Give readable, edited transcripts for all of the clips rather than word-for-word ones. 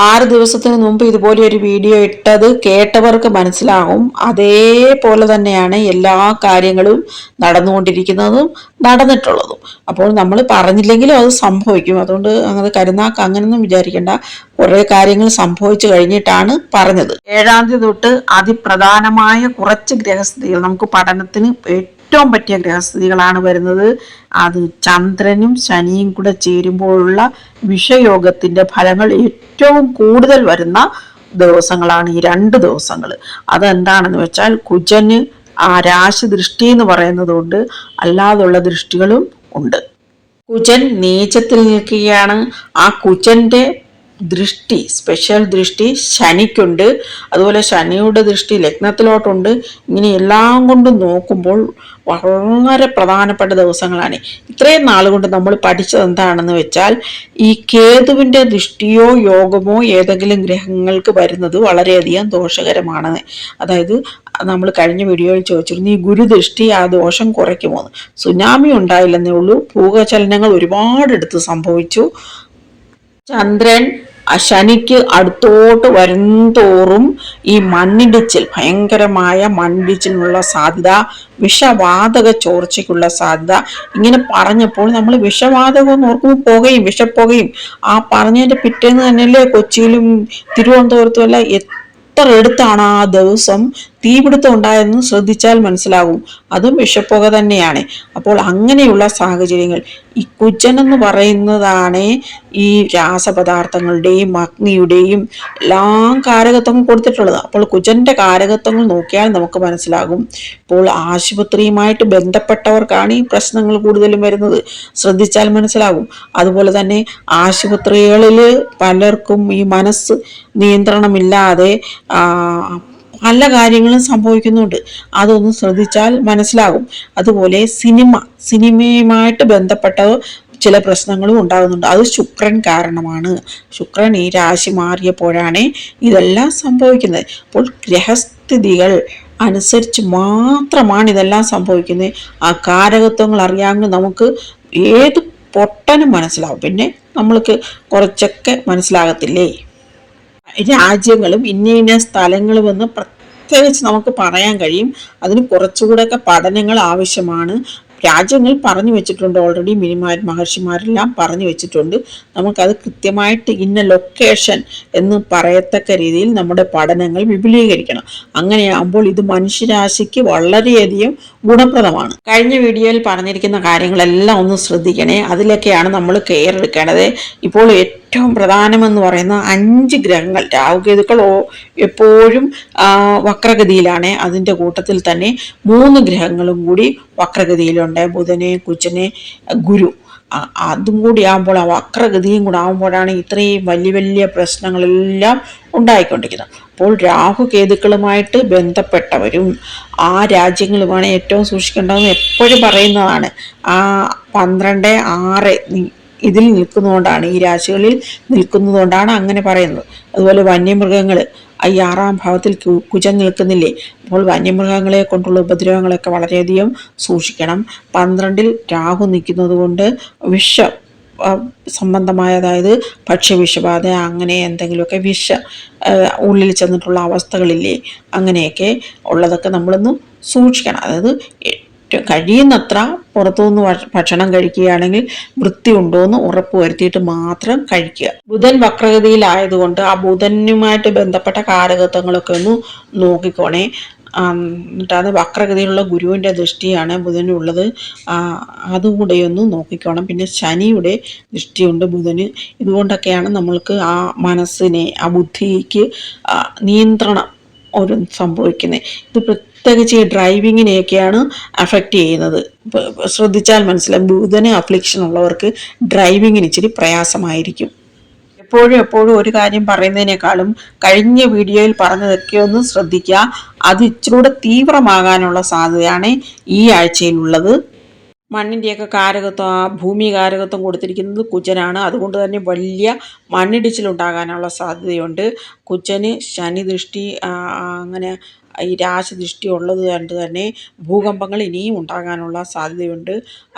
6 ദിവസത്തിന് മുമ്പ് ഇതുപോലെ ഒരു വീഡിയോ ഇട്ടത് കേട്ടവർക്ക് മനസ്സിലാകും. അതേപോലെ തന്നെയാണ് എല്ലാ കാര്യങ്ങളും നടന്നുകൊണ്ടിരിക്കുന്നതും നടന്നിട്ടുള്ളതും. അപ്പോൾ നമ്മൾ പറഞ്ഞില്ലെങ്കിലും അത് സംഭവിക്കും. അതുകൊണ്ട് അത് കരുനാക്ക് അങ്ങനൊന്നും വിചാരിക്കേണ്ട. കുറേ കാര്യങ്ങൾ സംഭവിച്ചു കഴിഞ്ഞിട്ടാണ് പറഞ്ഞത്. 7-ാം തീയതി തൊട്ട് അതിപ്രധാനമായ കുറച്ച് ഗ്രഹസ്ഥിതികൾ നമുക്ക് പഠനത്തിന് ഏറ്റവും പറ്റിയ ഗ്രഹസ്ഥിതികളാണ് വരുന്നത്. അത് ചന്ദ്രനും ശനിയും കൂടെ ചേരുമ്പോഴുള്ള വിഷയോഗത്തിന്റെ ഫലങ്ങൾ ഏറ്റവും കൂടുതൽ വരുന്ന ദിവസങ്ങളാണ് ഈ 2 ദിവസങ്ങൾ. അതെന്താണെന്ന് വെച്ചാൽ കുജന് ആ രാശി ദൃഷ്ടി എന്ന് പറയുന്നത് കൊണ്ട് അല്ലാതുള്ള ദൃഷ്ടികളും ഉണ്ട്. കുജൻ നീചത്തിൽ നിൽക്കുകയാണ്. ആ കുജന്റെ ദൃഷ്ടി, സ്പെഷ്യൽ ദൃഷ്ടി ശനിക്കുണ്ട്. അതുപോലെ ശനിയുടെ ദൃഷ്ടി ലഗ്നത്തിലോട്ടുണ്ട്. ഇങ്ങനെ എല്ലാം കൊണ്ടും നോക്കുമ്പോൾ വളരെ പ്രധാനപ്പെട്ട ദിവസങ്ങളാണ്. ഇത്രയും നാളുകൊണ്ട് നമ്മൾ പഠിച്ചത് എന്താണെന്ന് വെച്ചാൽ ഈ കേതുവിൻ്റെ ദൃഷ്ടിയോ യോഗമോ ഏതെങ്കിലും ഗ്രഹങ്ങൾക്ക് വരുന്നത് വളരെയധികം ദോഷകരമാണ്. അതായത് നമ്മൾ കഴിഞ്ഞ വീഡിയോയിൽ ചോദിച്ചിരുന്നു ഈ ഗുരുദൃഷ്ടി ആ ദോഷം കുറയ്ക്കുമോ. സുനാമി ഉണ്ടായില്ലെന്നേ ഉള്ളൂ, ഭൂചലനങ്ങൾ ഒരുപാടെടുത്ത് സംഭവിച്ചു. ചന്ദ്രൻ ശനിക്ക് അടുത്തോട്ട് വരുംതോറും ഈ മണ്ണിടിച്ചിൽ, ഭയങ്കരമായ മണ്ണിടിച്ചിലുള്ള സാധ്യത, വിഷവാതക ചോർച്ചയ്ക്കുള്ള സാധ്യത, ഇങ്ങനെ പറഞ്ഞപ്പോൾ നമ്മൾ വിഷവാതകം എന്ന് ഓർക്കുമ്പോൾ പുകയും വിഷപ്പുകയും ആ പറഞ്ഞതിൻ്റെ പിറ്റേന്ന് തന്നെയല്ലേ കൊച്ചിയിലും തിരുവനന്തപുരത്തും എല്ലാം എത്ര എടുത്താണ് ആ ദിവസം തീപിടുത്തം ഉണ്ടായെന്ന് ശ്രദ്ധിച്ചാൽ മനസ്സിലാകും. അതും വിഷപ്പുക തന്നെയാണ്. അപ്പോൾ അങ്ങനെയുള്ള സാഹചര്യങ്ങൾ ഈ കുജൻ എന്ന് പറയുന്നതാണ് ഈ രാസപദാർത്ഥങ്ങളുടെയും അഗ്നിയുടെയും എല്ലാം കാരകത്വങ്ങൾ കൊടുത്തിട്ടുള്ളത്. അപ്പോൾ കുജന്റെ കാരകത്വങ്ങൾ നോക്കിയാൽ നമുക്ക് മനസ്സിലാകും. ഇപ്പോൾ ആശുപത്രിയുമായിട്ട് ബന്ധപ്പെട്ടവർക്കാണ് ഈ പ്രശ്നങ്ങൾ കൂടുതലും വരുന്നത്, ശ്രദ്ധിച്ചാൽ മനസ്സിലാകും. അതുപോലെ തന്നെ ആശുപത്രികളിൽ പലർക്കും ഈ മനസ്സ് നിയന്ത്രണമില്ലാതെ പല കാര്യങ്ങളും സംഭവിക്കുന്നുണ്ട്. അതൊന്ന് ശ്രദ്ധിച്ചാൽ മനസ്സിലാകും. അതുപോലെ സിനിമയുമായിട്ട് ബന്ധപ്പെട്ട ചില പ്രശ്നങ്ങളും ഉണ്ടാകുന്നുണ്ട്. അത് ശുക്രൻ കാരണമാണ്. ശുക്രൻ ഈ രാശി മാറിയപ്പോഴാണ് ഇതെല്ലാം സംഭവിക്കുന്നത്. അപ്പോൾ ഗ്രഹസ്ഥിതികൾ അനുസരിച്ച് മാത്രമാണ് ഇതെല്ലാം സംഭവിക്കുന്നത്. ആ കാരകത്വങ്ങൾ അറിയാമെങ്കിൽ നമുക്ക് ഏത് പൊട്ടനും മനസ്സിലാവും. പിന്നെ നമ്മൾക്ക് കുറച്ചൊക്കെ മനസ്സിലാകത്തില്ലേ. രാജ്യങ്ങളും ഇന്ന സ്ഥലങ്ങളും എന്ന് പ്രത്യേകിച്ച് നമുക്ക് പറയാൻ കഴിയും. അതിന് കുറച്ചുകൂടെയൊക്കെ പഠനങ്ങൾ ആവശ്യമാണ്. രാജ്യങ്ങൾ പറഞ്ഞു വെച്ചിട്ടുണ്ട് ഓൾറെഡി, മഹർഷിമാരെല്ലാം പറഞ്ഞു വെച്ചിട്ടുണ്ട്. നമുക്കത് കൃത്യമായിട്ട് ഇന്ന ലൊക്കേഷൻ എന്ന് പറയത്തക്ക രീതിയിൽ നമ്മുടെ പഠനങ്ങൾ വിപുലീകരിക്കണം. അങ്ങനെയാകുമ്പോൾ ഇത് മനുഷ്യരാശിക്ക് വളരെയധികം ഗുണപ്രദമാണ്. കഴിഞ്ഞ വീഡിയോയിൽ പറഞ്ഞിരിക്കുന്ന കാര്യങ്ങളെല്ലാം ഒന്ന് ശ്രദ്ധിക്കണേ. അതിലൊക്കെയാണ് നമ്മൾ കെയർ എടുക്കേണ്ടത്. ഇപ്പോൾ ഏറ്റവും പ്രധാനമെന്ന് പറയുന്ന 5 ഗ്രഹങ്ങൾ, രാഹുകേതുക്കൾ എപ്പോഴും വക്രഗതിയിലാണ്. അതിൻ്റെ കൂട്ടത്തിൽ തന്നെ 3 ഗ്രഹങ്ങളും കൂടി വക്രഗതിയിലുണ്ട്. ബുധനെ, കുജനെ, ഗുരു. അതും കൂടി ആകുമ്പോൾ ആ വക്രഗതിയും കൂടെ ആകുമ്പോഴാണ് ഇത്രയും വലിയ വലിയ പ്രശ്നങ്ങളെല്ലാം ഉണ്ടായിക്കൊണ്ടിരിക്കുന്നത്. അപ്പോൾ രാഹുകേതുക്കളുമായിട്ട് ബന്ധപ്പെട്ടവരും ആ രാജ്യങ്ങളുമാണ് ഏറ്റവും സൂക്ഷിക്കേണ്ടതെന്ന് എപ്പോഴും പറയുന്നതാണ്. ആ 12-6 ഇതിൽ നിൽക്കുന്നതുകൊണ്ടാണ്, ഈ രാശികളിൽ നിൽക്കുന്നതുകൊണ്ടാണ് അങ്ങനെ പറയുന്നത്. അതുപോലെ വന്യമൃഗങ്ങൾ, ഈ 6-ാം ഭാവത്തിൽ കുജൻ നിൽക്കുന്നില്ലേ, അപ്പോൾ വന്യമൃഗങ്ങളെ കൊണ്ടുള്ള ഉപദ്രവങ്ങളൊക്കെ വളരെയധികം സൂക്ഷിക്കണം. 12-ൽ രാഹു നിൽക്കുന്നത് കൊണ്ട് സംബന്ധമായ, അതായത് ഭക്ഷ്യവിഷബാധ, അങ്ങനെ എന്തെങ്കിലുമൊക്കെ ഉള്ളിൽ ചെന്നിട്ടുള്ള അവസ്ഥകളില്ലേ, അങ്ങനെയൊക്കെ ഉള്ളതൊക്കെ നമ്മളൊന്ന് സൂക്ഷിക്കണം. അതായത് കഴിയുന്നത്ര പുറത്തുനിന്ന് ഭക്ഷണം കഴിക്കുകയാണെങ്കിൽ വൃത്തി ഉണ്ടോ എന്ന് ഉറപ്പ് വരുത്തിയിട്ട് മാത്രം കഴിക്കുക. ബുധൻ വക്രഗതിയിലായതുകൊണ്ട് ആ ബുധനുമായിട്ട് ബന്ധപ്പെട്ട കാരകത്വങ്ങളൊക്കെ ഒന്ന് നോക്കിക്കോണേ. എന്നിട്ട് വക്രഗതിയിലുള്ള ഗുരുവിൻ്റെ ദൃഷ്ടിയാണ് ബുധനുള്ളത്, അതുകൂടെ ഒന്ന് നോക്കിക്കോണം. പിന്നെ ശനിയുടെ ദൃഷ്ടിയുണ്ട് ബുധന്. ഇതുകൊണ്ടൊക്കെയാണ് നമ്മൾക്ക് ആ മനസ്സിനെ, ആ ബുദ്ധിക്ക് നിയന്ത്രണം സംഭവിക്കുന്നത്. ഇത് പ്രത്യേകിച്ച് ഈ ഡ്രൈവിങ്ങിനെയൊക്കെയാണ് അഫക്റ്റ് ചെയ്യുന്നത്. ശ്രദ്ധിച്ചാൽ മനസ്സിലാവും, ബുധന് അഫ്ലിക്ഷൻ ഉള്ളവർക്ക് ഡ്രൈവിങ്ങിന് ഇച്ചിരി പ്രയാസമായിരിക്കും. എപ്പോഴും ഒരു കാര്യം പറയുന്നതിനേക്കാളും കഴിഞ്ഞ വീഡിയോയിൽ പറഞ്ഞതൊക്കെ ഒന്ന് ശ്രദ്ധിക്കുക. അത് ഇച്ചിരൂടെ തീവ്രമാകാനുള്ള സാധ്യതയാണ് ഈ ആഴ്ചയിലുള്ളത്. മണ്ണിൻ്റെയൊക്കെ കാരകത്വം, ഭൂമി കാരകത്വം കൊടുത്തിരിക്കുന്നത് കുജനാണ്. അതുകൊണ്ട് തന്നെ വലിയ മണ്ണിടിച്ചിലുണ്ടാകാനുള്ള സാധ്യതയുണ്ട്. കുജന് ശനി ദൃഷ്ടി, അങ്ങനെ ഈ രാശിദൃഷ്ടി ഉള്ളത് കൊണ്ട് തന്നെ ഭൂകമ്പങ്ങൾ ഇനിയും ഉണ്ടാകാനുള്ള സാധ്യതയുണ്ട്.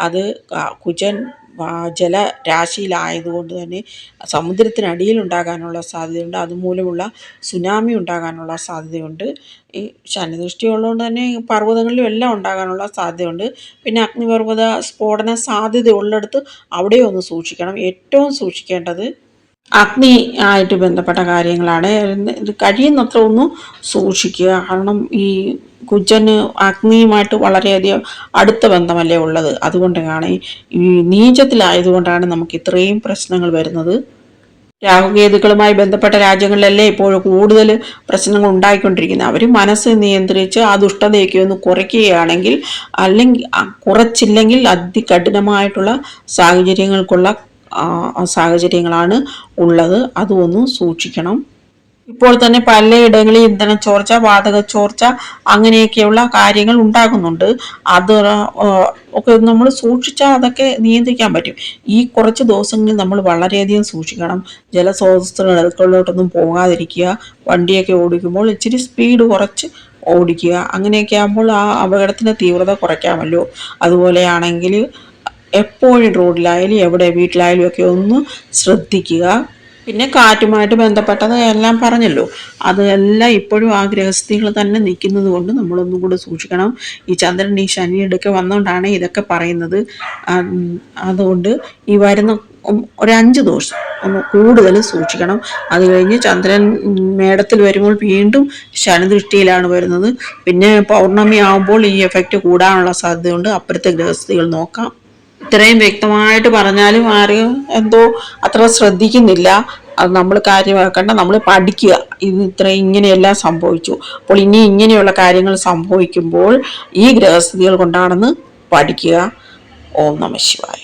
അത് കുജൻ ജലരാശിയിലായതുകൊണ്ട് തന്നെ സമുദ്രത്തിനടിയിൽ ഉണ്ടാകാനുള്ള സാധ്യതയുണ്ട്. അതുമൂലമുള്ള സുനാമി ഉണ്ടാകാനുള്ള സാധ്യതയുണ്ട്. ഈ ശനിദൃഷ്ടി ഉള്ളതുകൊണ്ട് തന്നെ പർവ്വതങ്ങളിലും എല്ലാം ഉണ്ടാകാനുള്ള സാധ്യതയുണ്ട്. പിന്നെ അഗ്നിപർവ്വത സ്ഫോടന സാധ്യത ഉള്ളിടത്ത് അവിടെ ഒന്ന് സൂക്ഷിക്കണം. ഏറ്റവും സൂക്ഷിക്കേണ്ടത് അഗ്നി ആയിട്ട് ബന്ധപ്പെട്ട കാര്യങ്ങളാണ്. ഇത് കഴിയുന്നത്ര ഒന്ന് സൂക്ഷിക്കുക. കാരണം ഈ കുജന് അഗ്നിയുമായിട്ട് വളരെയധികം അടുത്ത ബന്ധമല്ലേ ഉള്ളത്. അതുകൊണ്ടാണ് ഈ നീചത്തിലായതുകൊണ്ടാണ് നമുക്ക് ഇത്രയും പ്രശ്നങ്ങൾ വരുന്നത്. രാഹുകേതുക്കളുമായി ബന്ധപ്പെട്ട രാജ്യങ്ങളിലല്ലേ ഇപ്പോൾ കൂടുതൽ പ്രശ്നങ്ങൾ ഉണ്ടായിക്കൊണ്ടിരിക്കുന്നത്. അവർ മനസ്സ് നിയന്ത്രിച്ച് ആ ദുഷ്ടതയൊക്കെ ഒന്ന് കുറയ്ക്കുകയാണെങ്കിൽ, അല്ലെങ്കിൽ കുറച്ചില്ലെങ്കിൽ അതികഠിനമായിട്ടുള്ള സാഹചര്യങ്ങളാണ് ഉള്ളത്. അതൊന്ന് സൂക്ഷിക്കണം. ഇപ്പോൾ തന്നെ പലയിടങ്ങളിൽ ഇന്ധന ചോർച്ച, വാതക ചോർച്ച അങ്ങനെയൊക്കെയുള്ള കാര്യങ്ങൾ ഉണ്ടാകുന്നുണ്ട്. അത് ഒക്കെ നമ്മൾ സൂക്ഷിച്ചാൽ അതൊക്കെ നിയന്ത്രിക്കാൻ പറ്റും. ഈ കുറച്ച് ദിവസങ്ങളിൽ നമ്മൾ വളരെയധികം സൂക്ഷിക്കണം. ജലസ്രോതസ്സുകളിലോട്ടൊന്നും പോകാതിരിക്കുക. വണ്ടിയൊക്കെ ഓടിക്കുമ്പോൾ ഇച്ചിരി സ്പീഡ് കുറച്ച് ഓടിക്കുക. അങ്ങനെയൊക്കെ ആകുമ്പോൾ ആ അപകടത്തിൻ്റെ തീവ്രത കുറയ്ക്കാമല്ലോ. അതുപോലെയാണെങ്കിൽ എപ്പോഴും റോഡിലായാലും എവിടെ വീട്ടിലായാലും ഒക്കെ ഒന്ന് ശ്രദ്ധിക്കുക. പിന്നെ കാറ്റുമായിട്ട് ബന്ധപ്പെട്ടത് എല്ലാം പറഞ്ഞല്ലോ. അതെല്ലാം ഇപ്പോഴും ആ ഗ്രഹസ്ഥികൾ തന്നെ നിൽക്കുന്നത് കൊണ്ട് നമ്മളൊന്നും കൂടെ സൂക്ഷിക്കണം. ഈ ചന്ദ്രൻ ഈ ശനിയുടെയൊക്കെ വന്നുകൊണ്ടാണ് ഇതൊക്കെ പറയുന്നത്. അതുകൊണ്ട് ഈ വരുന്ന ഒരു 5 ദിവസം ഒന്ന് കൂടുതൽ സൂക്ഷിക്കണം. അത് കഴിഞ്ഞ് ചന്ദ്രൻ മേടത്തിൽ വരുമ്പോൾ വീണ്ടും ശനിദൃഷ്ടിയിലാണ് വരുന്നത്. പിന്നെ പൗർണമി ആകുമ്പോൾ ഈ എഫക്റ്റ് കൂടാനുള്ള സാധ്യതയുണ്ട്. അപ്പുറത്തെ ഗ്രഹസ്ഥികൾ നോക്കാം. ഇത്രയും വ്യക്തമായിട്ട് പറഞ്ഞാലും ആരും എന്തോ അത്ര ശ്രദ്ധിക്കുന്നില്ല. അത് നമ്മൾ കാര്യമാക്കേണ്ട, നമ്മൾ പഠിക്കുക. ഇങ്ങനെയെല്ലാം സംഭവിച്ചു, അപ്പോൾ ഇനി ഇങ്ങനെയുള്ള കാര്യങ്ങൾ സംഭവിക്കുമ്പോൾ ഈ ഗ്രഹസ്ഥിതികൾ കൊണ്ടാണെന്ന് പഠിക്കുക. ഓം നമഃ ശിവായ.